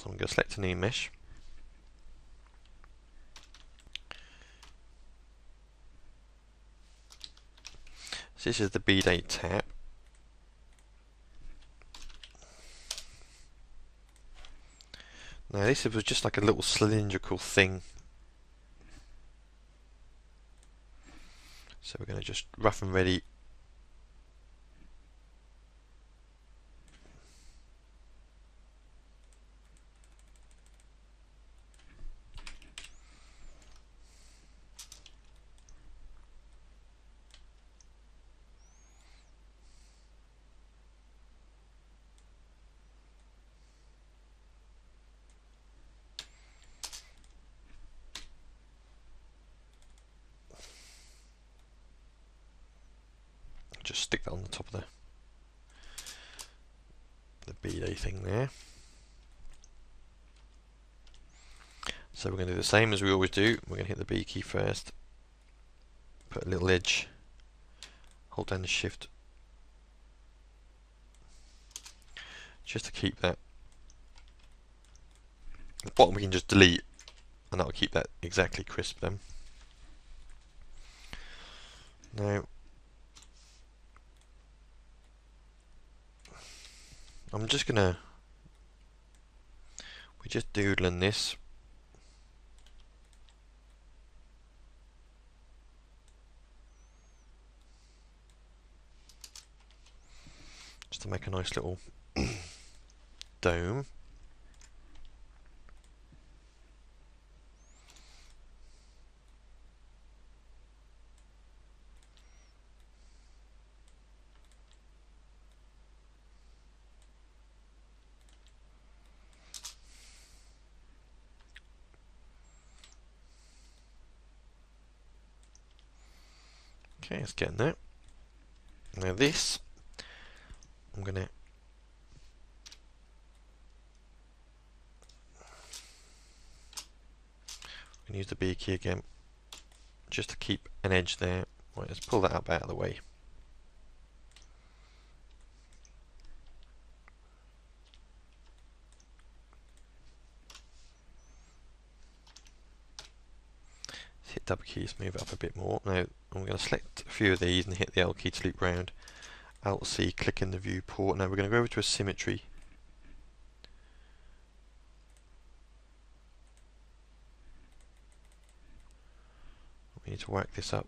So I'm going to select a new mesh. So this is the B-Day tab. Now this was just like a little cylindrical thing. So we're going to just rough and ready just stick that on the top of the B-Day thing there. So we're going to do the same as we always do. We're going to hit the B key first, put a little edge, hold down the shift just to keep that. The bottom we can just delete and that'll keep that exactly crisp then. Now I'm just gonna, we're just doodling this. Just to make a nice little dome. Okay, it's getting there. Now this, I'm going to use the B key again, just to keep an edge there. Right, let's pull that up out of the way. Hit double keys, move it up a bit more. Now I'm going to select a few of these and hit the L key to loop round. Alt C, click in the viewport. Now we're going to go over to a symmetry. We need to whack this up.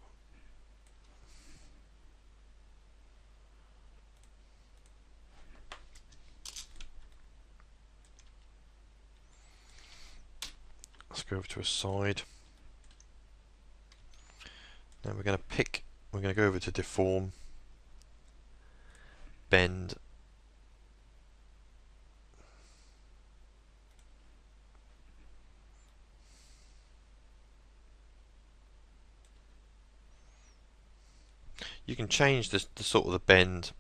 Let's go over to a side. Now we're going to go over to deform, bend, you can change the sort of the bend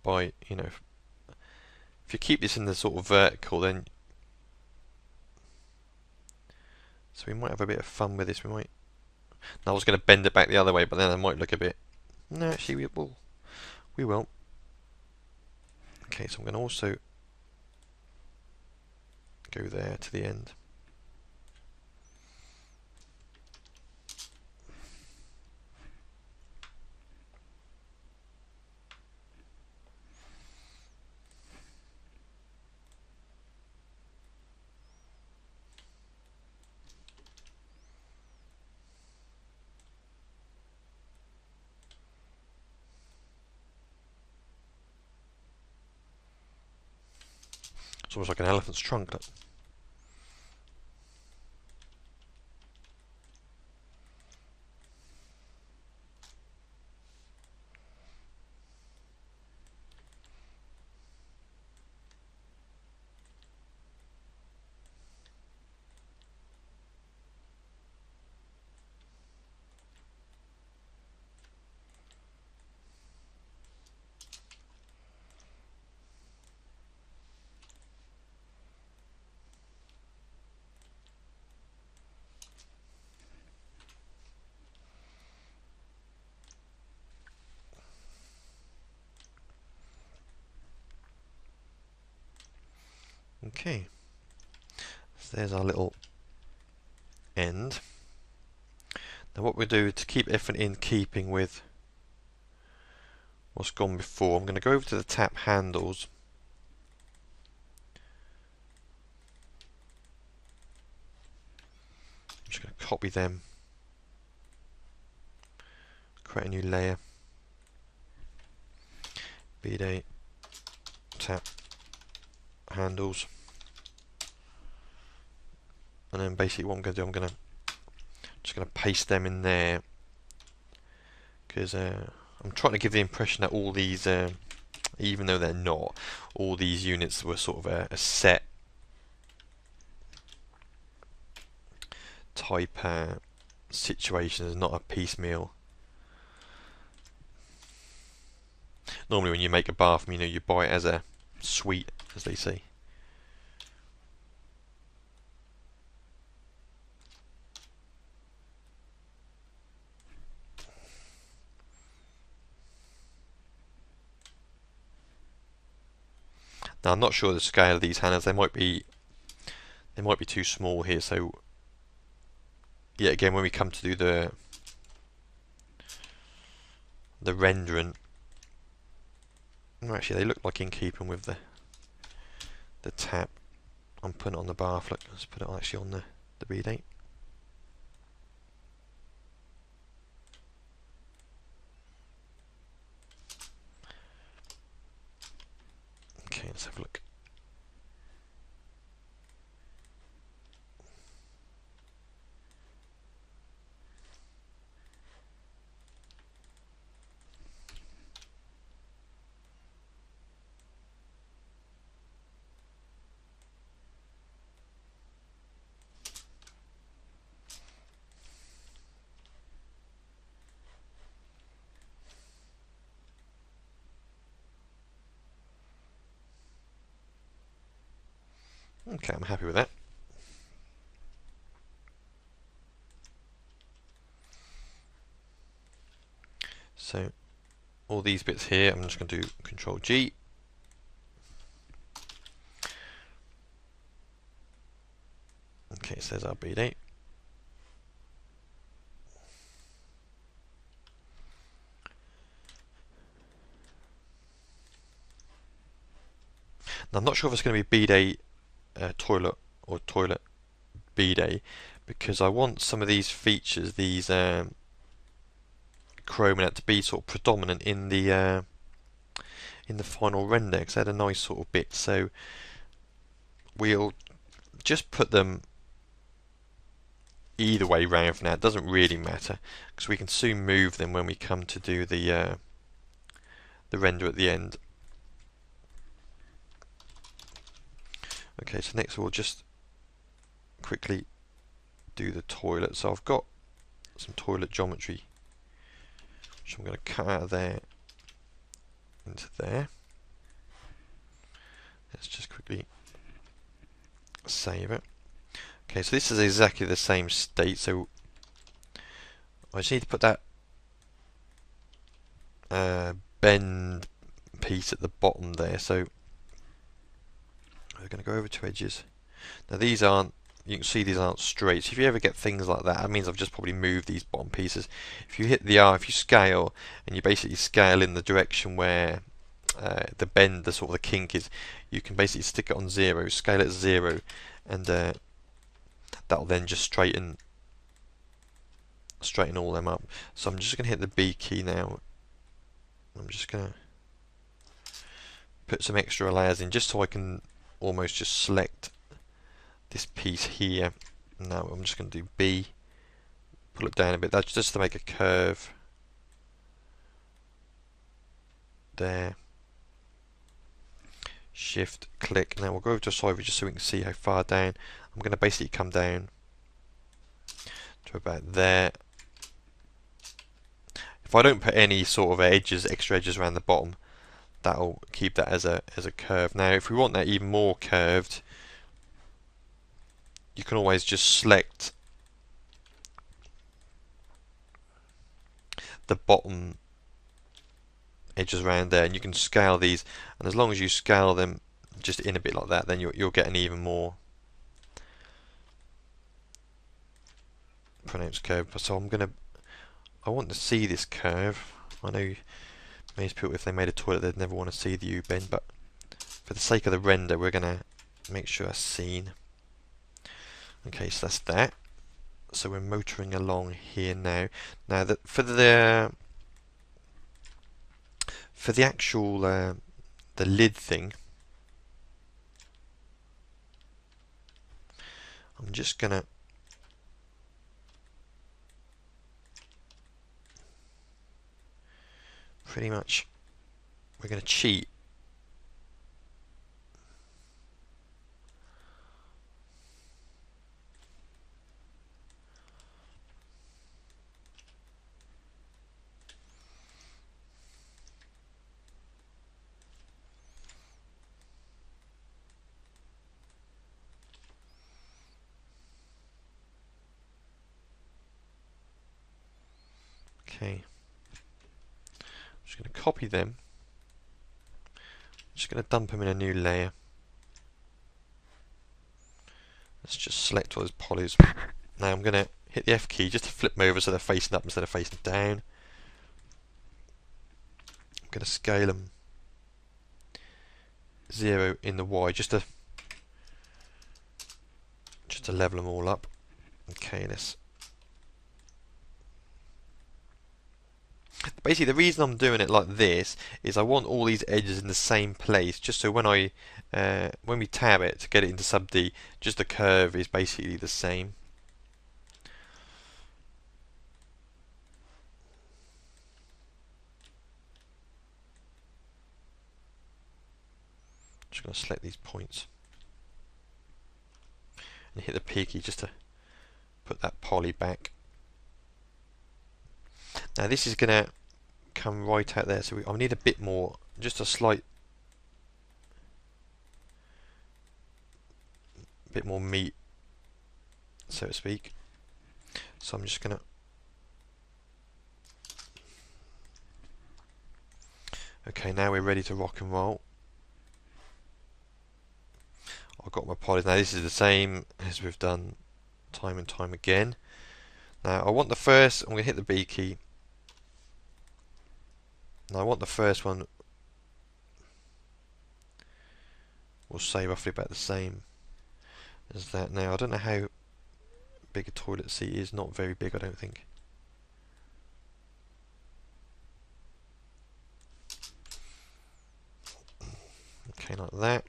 by, you know, if you keep this in the sort of vertical, then so we might have a bit of fun with this. Now I was going to bend it back the other way, but then it might look a bit. No, actually we will. We will. Okay, so I'm going to also go there to the end. It's almost like an elephant's trunk. Look. Okay. So there's our little end. Now what we'll do to keep everything in keeping with what's gone before, I'm going to go over to the tap handles. I'm just going to copy them, create a new layer, B-Day tap handles, and then basically what I'm going to do, just going to paste them in there, because I'm trying to give the impression that all these, even though they're not, all these units were sort of a set type situation, is not a piecemeal. Normally when you make a bathroom, you buy it as a suite, as they say. Now I'm not sure the scale of these handles. They might be too small here. So yeah, again, when we come to do the rendering, well, actually they look like in keeping with the tap. I'm putting it on the bath. Look, let's put it actually on the B-Day. Okay, let's have a look. Okay, I'm happy with that. So all these bits here, I'm just going to do Control G. Okay, so there's our B-Day. Now I'm not sure if it's going to be B-Day toilet or toilet B-Day, because I want some of these features, these chroma to be sort of predominant in the final render, because they had a nice sort of bit. So we'll just put them either way round for now. It doesn't really matter, because we can soon move them when we come to do the render at the end. Okay, so next we'll just quickly do the toilet. So I've got some toilet geometry, which I'm going to cut out of there into there. Let's just quickly save it. Okay, so this is exactly the same state, so I just need to put that bend piece at the bottom there. So we're going to go over to edges. Now these aren't, you can see these aren't straight, so if you ever get things like that, that means I've just probably moved these bottom pieces. If you hit the R, if you scale, and you basically scale in the direction where the bend, the sort of the kink is, you can basically stick it on 0, scale it 0, and that'll then just straighten all them up. So I'm just going to hit the B key now. I'm just going to put some extra layers in, just so I can almost just select this piece here. Now I'm just going to do B, pull it down a bit. That's just to make a curve there. Shift click. Now we'll go over to a side view just so we can see how far down. I'm going to basically come down to about there. If I don't put any sort of edges, extra edges around the bottom, that'll keep that as a curve. Now if we want that even more curved, you can always just select the bottom edges around there, and you can scale these, and as long as you scale them just in a bit like that, then you'll get an even more pronounced curve. So I want to see this curve. I know most people, if they made a toilet, they'd never want to see the U-bend, but for the sake of the render, we're going to make sure it's seen. Okay, so that's that. So we're motoring along here now. Now that for the actual the lid thing, I'm just gonna pretty much, we're gonna cheat. Okay, I'm just gonna copy them. I'm just gonna dump them in a new layer. Let's just select all those polys. Now I'm gonna hit the F key just to flip them over so they're facing up instead of facing down. I'm gonna scale them 0 in the Y just to level them all up. Okay, basically the reason I'm doing it like this is I want all these edges in the same place, just so when when we tab it to get it into sub D, just the curve is basically the same. Just going to select these points and hit the P key just to put that poly back. Now this is going to come right out there, so I need a bit more, just a slight bit more meat, so to speak. So I'm just going to, okay, now we're ready to rock and roll. I've got my polys. Now this is the same as we've done time and time again. Now I want the first, I'm going to hit the B key. Now I want the first one, we'll say roughly about the same as that. Now I don't know how big a toilet seat is, not very big I don't think. Okay, like that.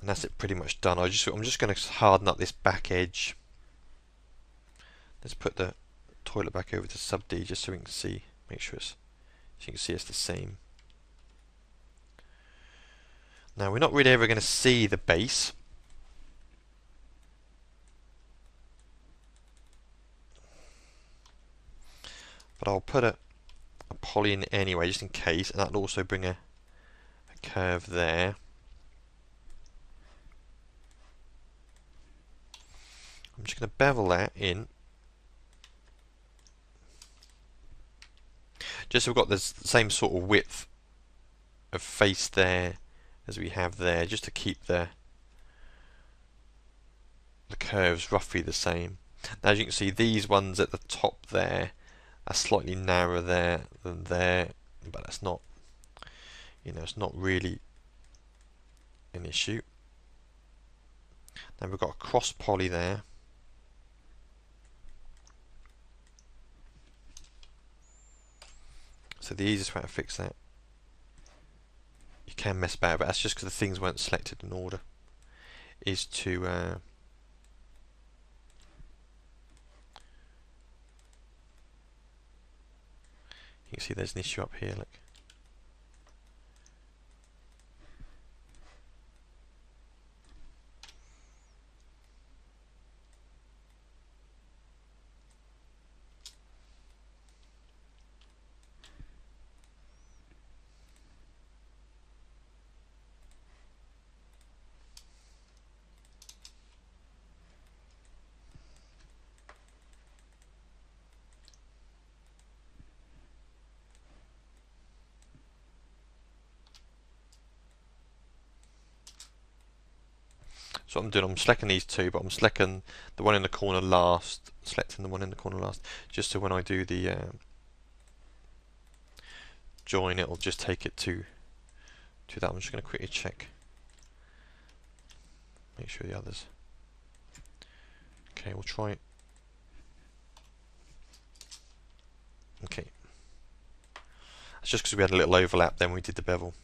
And that's it pretty much done. I'm just going to harden up this back edge. Let's put the toilet back over to sub D just so we can see, make sure it's, so you can see it's the same. Now we're not really ever going to see the base. But I'll put a poly in anyway just in case, and that'll also bring a curve there. I'm just going to bevel that in, just so we've got the same sort of width of face there as we have there, just to keep the curves roughly the same. Now as you can see, these ones at the top there are slightly narrower there than there, but that's not, it's not really an issue. Now we've got a cross poly there. So the easiest way to fix that, you can mess about, but that's just because the things weren't selected in order, is to you can see there's an issue up here, look. So what I'm doing, I'm selecting these two, but I'm selecting the one in the corner last, just so when I do the join, it'll just take it to that. I'm just going to quickly check, make sure the others. Okay, we'll try it. Okay, that's just because we had a little overlap then we did the bevel.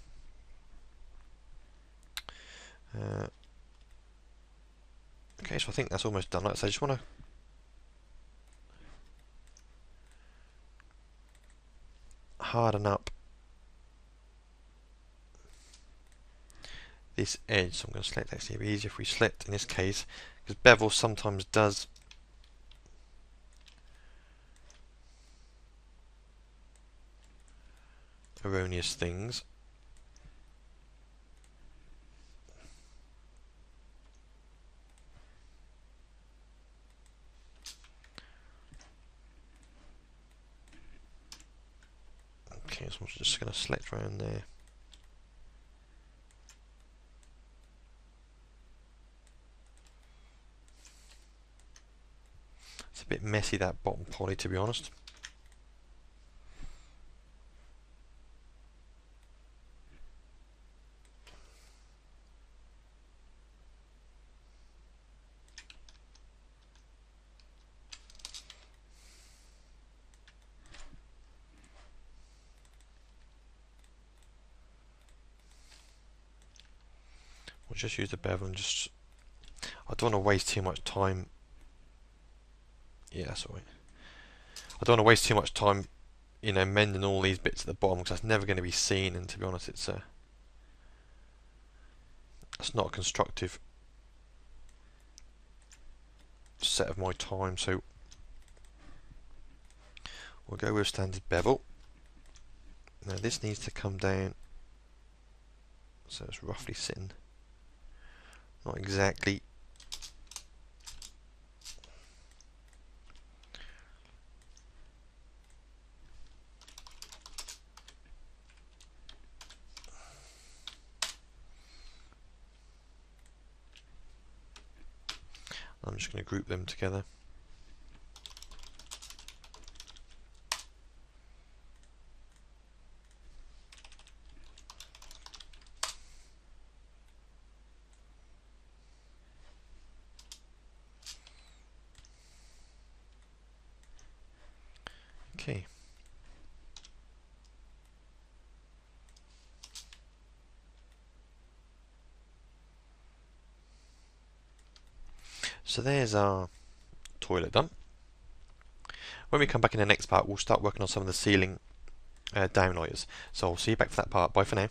Okay, so I think that's almost done. Like I say, I just want to harden up this edge. So I'm going to select, actually it'd be easier if we select in this case, because bevel sometimes does erroneous things. Okay, so I'm just going to select around there. It's a bit messy, that bottom poly, to be honest. We'll just use the bevel and just, I don't want to waste too much time. Yeah, that's alright. I don't want to waste too much time, you know, mending all these bits at the bottom, because that's never going to be seen, and to be honest, it's not a constructive set of my time. So we'll go with standard bevel. Now this needs to come down, so it's roughly sitting, not exactly. I'm just going to group them together. Okay. So there's our toilet done. When we come back in the next part, we'll start working on some of the ceiling downlighters. So I'll see you back for that part. Bye for now.